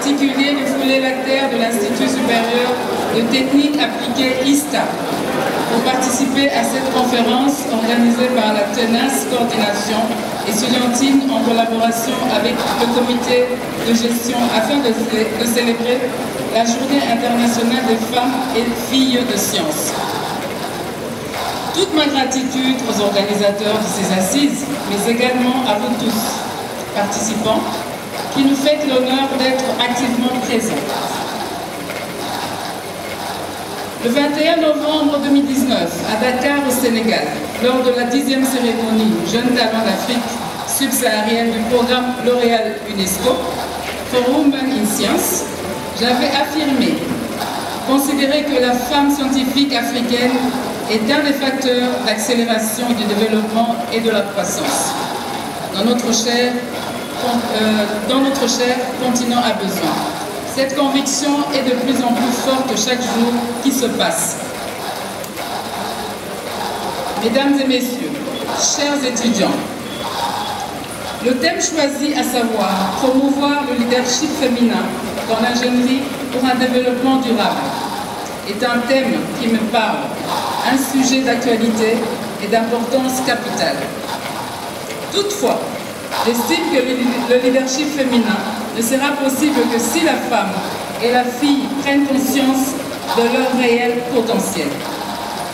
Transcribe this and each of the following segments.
particulier du foulé lactaire de l'Institut supérieur de technique appliquée ISTA pour participer à cette conférence organisée par la tenace coordination étudiantine en collaboration avec le comité de gestion afin de célébrer la Journée internationale des femmes et filles de sciences. Toute ma gratitude aux organisateurs de ces assises, mais également à vous tous, participants, qui nous faites l'honneur d'être activement présents. Le 21 novembre 2019, à Dakar, au Sénégal, lors de la 10e cérémonie Jeunes Talents d'Afrique subsaharienne du programme L'Oréal UNESCO for Women in Science, j'avais affirmé, considérer que la femme scientifique africaine est un des facteurs d'accélération du développement et de la croissance dans notre cher continent a besoin. Cette conviction est de plus en plus forte chaque jour qui se passe. Mesdames et messieurs, chers étudiants, le thème choisi, à savoir promouvoir le leadership féminin dans l'ingénierie pour un développement durable, est un thème qui me parle, un sujet d'actualité et d'importance capitale. Toutefois, j'estime que le leadership féminin ne sera possible que si la femme et la fille prennent conscience de leur réel potentiel.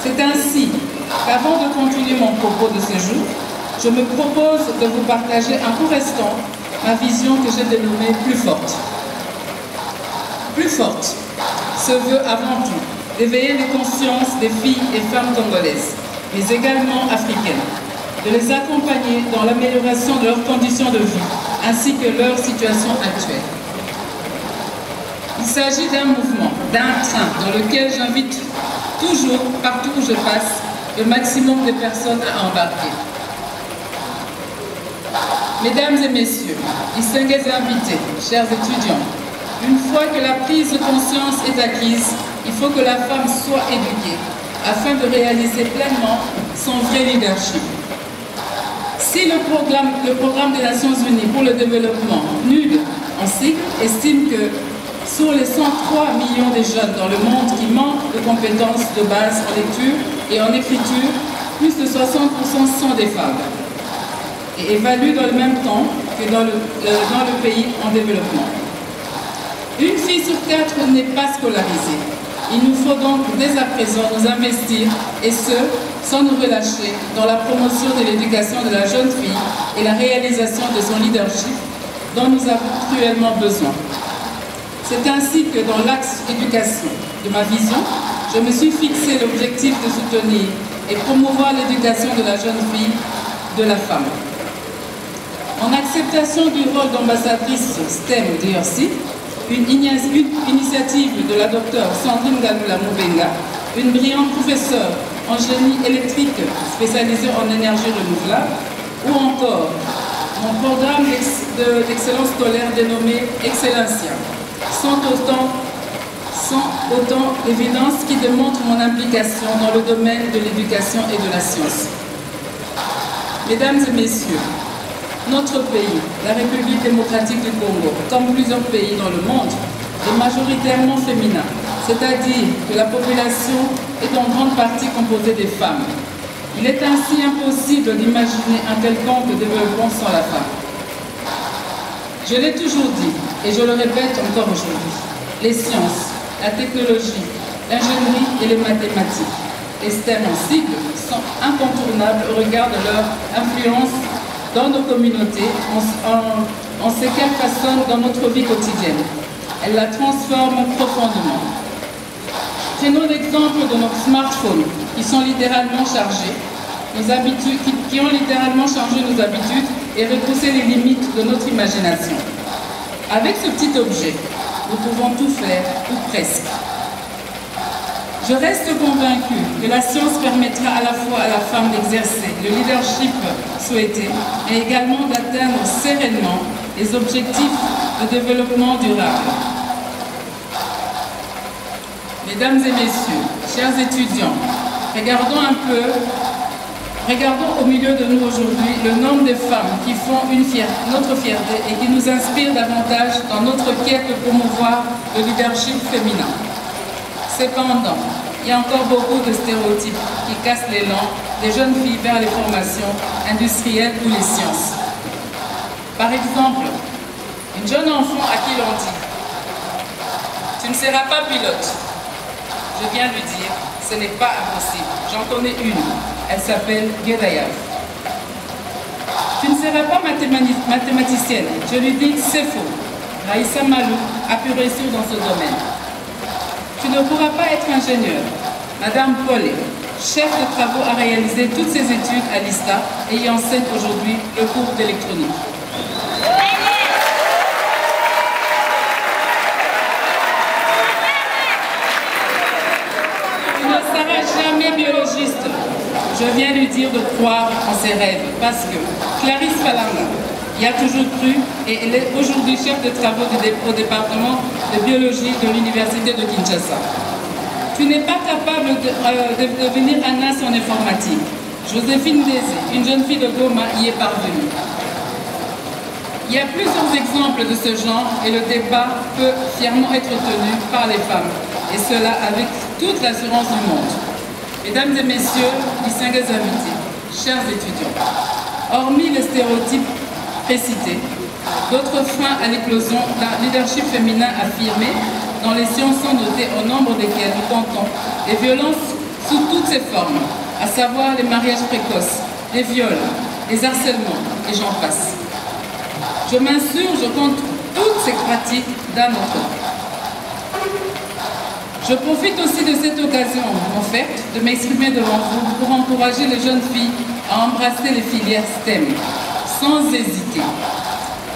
C'est ainsi qu'avant de continuer mon propos de ce jour, je me propose de vous partager un court instant ma vision que j'ai dénommée Plus forte. Plus forte se veut avant tout d'éveiller les consciences des filles et femmes congolaises, mais également africaines, de les accompagner dans l'amélioration de leurs conditions de vie, ainsi que leur situation actuelle. Il s'agit d'un mouvement, d'un train dans lequel j'invite toujours, partout où je passe, le maximum de personnes à embarquer. Mesdames et messieurs, distingués invités, chers étudiants, une fois que la prise de conscience est acquise, il faut que la femme soit éduquée afin de réaliser pleinement son vrai leadership. Si le programme des Nations Unies pour le développement, NUD en cycle, estime que sur les 103 millions de jeunes dans le monde qui manquent de compétences de base en lecture et en écriture, plus de 60% sont des femmes, et évalue dans le même temps que dans le pays en développement. Une fille sur 4 n'est pas scolarisée. Il nous faut donc dès à présent nous investir, et ce, sans nous relâcher, dans la promotion de l'éducation de la jeune fille et la réalisation de son leadership dont nous avons cruellement besoin. C'est ainsi que dans l'axe éducation de ma vision, je me suis fixé l'objectif de soutenir et promouvoir l'éducation de la jeune fille, de la femme. En acceptation du rôle d'ambassadrice STEM d'IRC, une initiative de la docteure Sandrine Galula-Moubenga, une brillante professeure en génie électrique spécialisée en énergie renouvelable, ou encore mon programme d'excellence scolaire dénommé Excellencia, sont autant d'évidences qui démontrent mon implication dans le domaine de l'éducation et de la science. Mesdames et messieurs, notre pays, la République démocratique du Congo, comme plusieurs pays dans le monde, est majoritairement féminin, c'est-à-dire que la population est en grande partie composée des femmes. Il est ainsi impossible d'imaginer un quelconque développement sans la femme. Je l'ai toujours dit, et je le répète encore aujourd'hui, les sciences, la technologie, l'ingénierie et les mathématiques, les STEM en sigle, sont incontournables au regard de leur influence dans nos communautés, en ce qu'elles façonnent dans notre vie quotidienne. Elles la transforment profondément. Prenons l'exemple de nos smartphones, qui sont littéralement chargés, qui ont littéralement changé nos habitudes et repoussé les limites de notre imagination. Avec ce petit objet, nous pouvons tout faire, ou presque. Je reste convaincue que la science permettra à la fois à la femme d'exercer le leadership souhaité, mais également d'atteindre sereinement les objectifs de développement durable. Mesdames et messieurs, chers étudiants, regardons un peu Regardons au milieu de nous aujourd'hui le nombre de femmes qui font notre fierté et qui nous inspirent davantage dans notre quête de promouvoir le leadership féminin. Cependant, il y a encore beaucoup de stéréotypes qui cassent l'élan des jeunes filles vers les formations industrielles ou les sciences. Par exemple, une jeune enfant à qui l'on dit « Tu ne seras pas pilote ». Je viens lui dire « Ce n'est pas impossible, j'en connais une. Elle s'appelle Guédaïaf. Tu ne seras pas mathématicienne. Je lui dis c'est faux. Raïssa Malou a pu réussir dans ce domaine. Tu ne pourras pas être ingénieur. Madame Paulet, chef de travaux, a réalisé toutes ses études à l'ISTA et y enseigne aujourd'hui le cours d'électronique. Tu ne seras jamais biologiste. Je viens lui dire de croire en ses rêves parce que Clarisse Falanga y a toujours cru et elle est aujourd'hui chef de travaux au département de biologie de l'Université de Kinshasa. Tu n'es pas capable de devenir un as en informatique. Joséphine Désé, une jeune fille de Goma, y est parvenue. Il y a plusieurs exemples de ce genre et le débat peut fièrement être tenu par les femmes, et cela avec toute l'assurance du monde. Mesdames et messieurs, distingués invités, chers étudiants, hormis les stéréotypes précités, d'autres freins à l'éclosion d'un leadership féminin affirmé dans les sciences sont notés au nombre desquels nous comptons les violences sous toutes ses formes, à savoir les mariages précoces, les viols, les harcèlements, et j'en passe. Je m'insurge contre toutes ces pratiques d'un autre. Je profite aussi de cette occasion offerte de m'exprimer devant vous pour encourager les jeunes filles à embrasser les filières STEM sans hésiter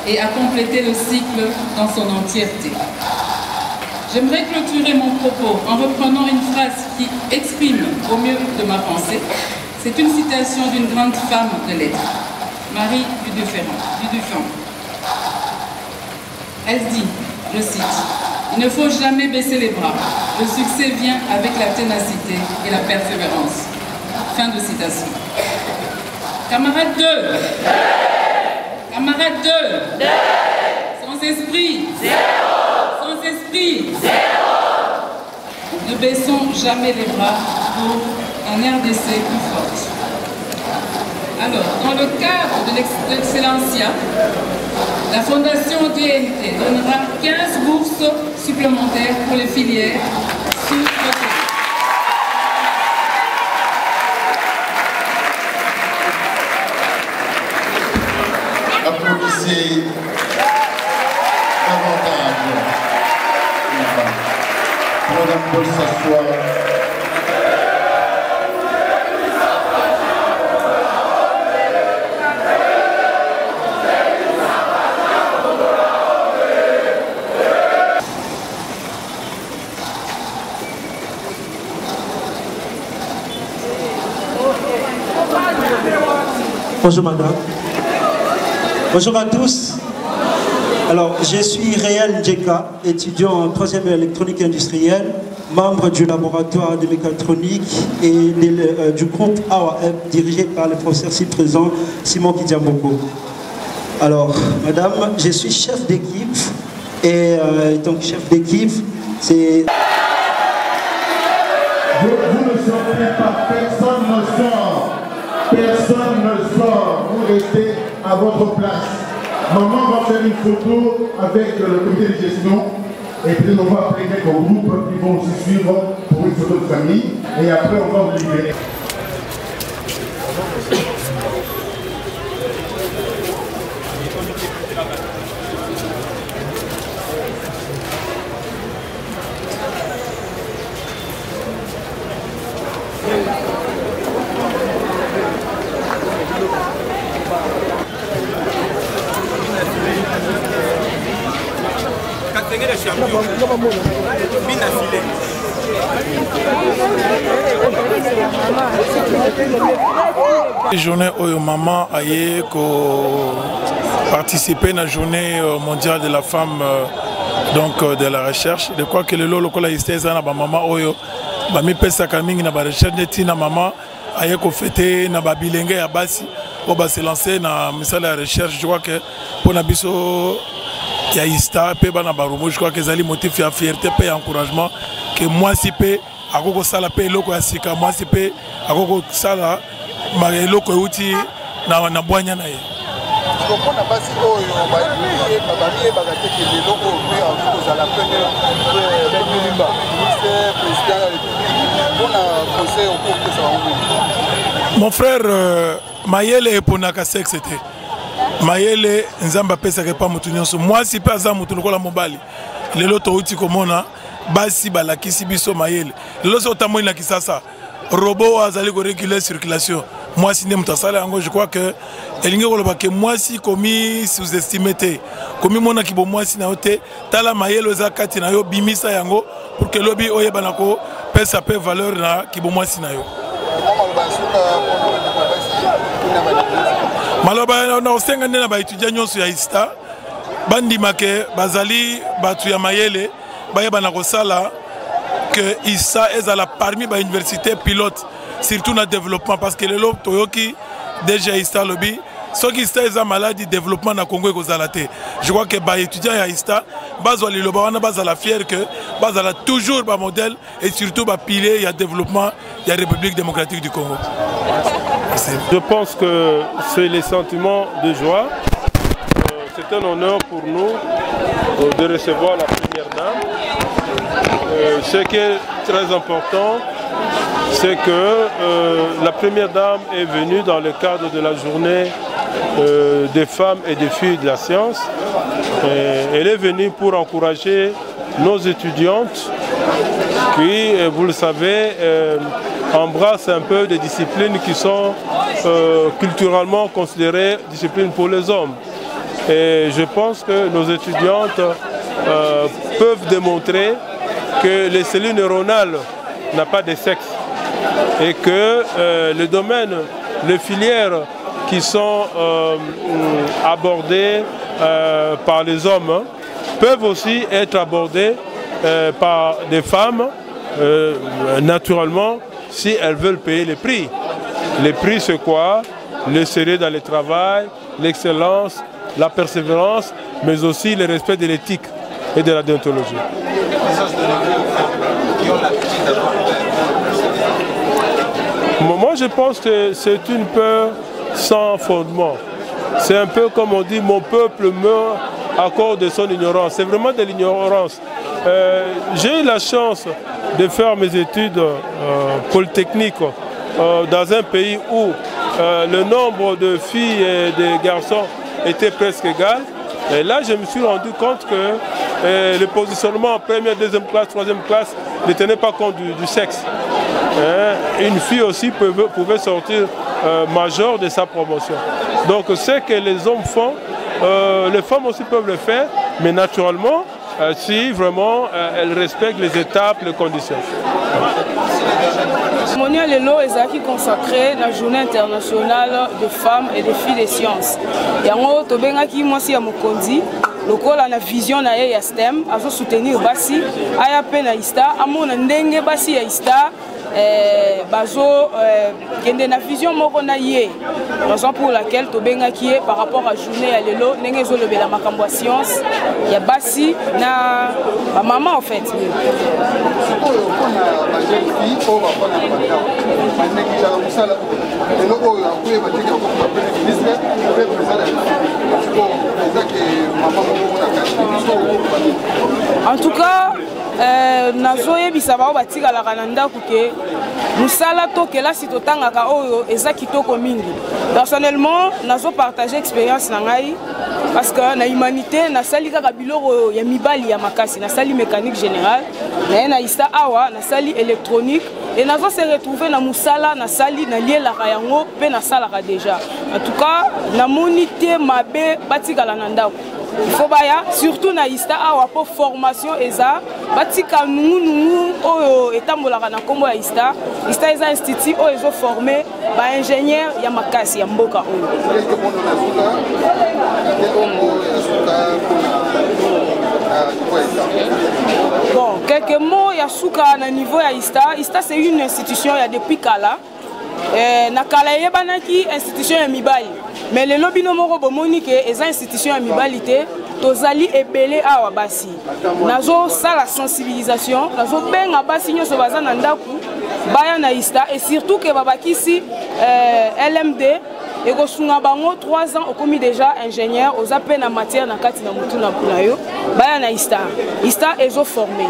et à compléter le cycle dans son entièreté. J'aimerais clôturer mon propos en reprenant une phrase qui exprime au mieux de ma pensée. C'est une citation d'une grande femme de lettres, Marie Dudufan. Elle dit, je cite, « Il ne faut jamais baisser les bras. Le succès vient avec la ténacité et la persévérance. » Fin de citation. Camarades 2. Camarades 2. Sans esprit. Sans esprit. Ne baissons jamais les bras pour un RDC plus fort. Alors, dans le cadre de l'excellencia, la Fondation DNT donnera 15 bourses supplémentaires pour les filières sur notre... Applaudissez davantage. Madame Paul s'asseoir. Bonjour madame. Bonjour à tous. Alors, je suis Réal Djeka, étudiant en 3e électronique industrielle, membre du laboratoire de mécatronique et du groupe AOAM dirigé par le professeur ci-présent Simon Kidiamboko. Alors, madame, je suis chef d'équipe et donc chef d'équipe, c'est... Vous ne sortez pas, personne ne sort. Personne ne sort. Vous restez à votre place. Maman va faire une photo avec le comité de gestion et puis on va appeler quelques groupes qui vont se suivre pour une photo de famille et après on va vous libérer. Journée où maman a participé à la journée mondiale de la femme donc de la recherche. Je crois que le lolo kola isteza na ba maman oyo ba mi pesa kamingi na ba recherche de tina maman aye ko fêter na babilenge ya basi on va se lancer na misala ya recherche. Je crois que pour na biso ya ista pe bana barumo, je crois que zali motif ya fierté pe encouragement que moi si pe akoko sala pe eloko ya sika, moi si pe akoko sala ma eloko euti na bwanya na ye. Comprendre basi oyo babie bagate ke eloko pe akoko sala premier ministre président ya République on a conseil au cours de ça. Mon frère Mayele eponaka sexe c'était Mayele nzamba pesa ke pa mutu nyonso. Moi si pe aza mutu lokola mobali lelo to uti komona basi balakisi biso Mayele lelo so tamoni na kisasa robot azali ko réguler circulation. Moi si nem tasala yango, je crois que elinge koloba ke moi si komi sous-estimé te komi mona kibo moi si na ote tala Mayele za kati na yo bimisa yango pour que lobi oyeba nako pesa pe valeur na kibo moi si na yo. Maloba na osenga ndena ba étudiant nyonso ya ista bandima ke bazali batu ya Mayele bayeba na kosala que ISA est à la parmi ba université pilote surtout dans le développement parce que le toyoki déjà ISTA lobby ceux qui sont en maladie développement na Congo et Kozalate. Je crois que les étudiants à ISTA bazwa liloba wana bazala fier que bazala toujours ba modèle et surtout ba pilier il y a développement il y a République démocratique du Congo. Je pense que c'est les sentiments de joie. C'est un honneur pour nous de recevoir la première dame. Ce qui est très important, c'est que la première dame est venue dans le cadre de la journée des femmes et des filles de la science. Elle est venue pour encourager nos étudiantes qui, vous le savez, embrassent un peu des disciplines qui sont culturellement considérées disciplines pour les hommes. Et je pense que nos étudiantes peuvent démontrer que les cellules neuronales n'ont pas de sexe et que les domaines, les filières qui sont abordées par les hommes peuvent aussi être abordées par des femmes, naturellement, si elles veulent payer les prix. Les prix, c'est quoi? Le sérieux dans le travail, l'excellence, la persévérance, mais aussi le respect de l'éthique et de la déontologie. Moi, je pense que c'est une peur sans fondement. C'est un peu comme on dit, mon peuple meurt à cause de son ignorance. C'est vraiment de l'ignorance. J'ai eu la chance de faire mes études polytechniques dans un pays où le nombre de filles et de garçons était presque égal. Et là, je me suis rendu compte que le positionnement en première, deuxième classe, troisième classe ne tenait pas compte du sexe. Une fille aussi pouvait sortir majeure de sa promotion. Donc ce que les hommes font, les femmes aussi peuvent le faire, mais naturellement, si vraiment elles respectent les étapes, les conditions. Monia Lelo est consacré à la journée internationale de femmes et des filles des sciences. Yango tobengaki mwasi ya mokonzi lokola na vision na ye ya STEM azo soutenir basi aya pe na ISTA amona ndenge basi ya ISTA bazo kende na vision moko na ye, raison pour laquelle tobengaki ye par rapport à journée ya lelo ndenge zo lobela makambo ya science ya basi na ba maman en fait. En tout cas, nazoye bisaba batika la kananda kuke musala to kela sitotanga ka oyo eza kitoko mingi. Personnellement, nazo partager expérience na ngai parce que na humanité na sali kaka biloko ya mibali ya makasi, na sali mécanique générale, na ISTA awa na sali électronique et nazo se retrouver na musala na sali na liela yango pe na sala déjà. En tout cas, na monité mabe batika la nanda. Il faut baya surtout na ISTA awa pour formation eza batika nungu oyo etambolaka na kombo ya ISTA. ISTA eza institut oyo ezo former ba ingénieur ya makasi ya mboka oyo. Bon, quelques mots ya suka na niveau ya ISTA. ISTA c'est une institution ya depuis kala. nakala yebanaki institution ya mibali mais lelo bino moko bomoni ke eza institution ya mibali te tozali ebele awa basi nazo sala sensibilisation nazo benga basi nyonso baza na ndaku baya na ista et surtout que babakisi LMD et kosunga bango 3 ans okomi déjà ingénieur aux appels en matière na kati na mutu na yo baya na ista ezo formé.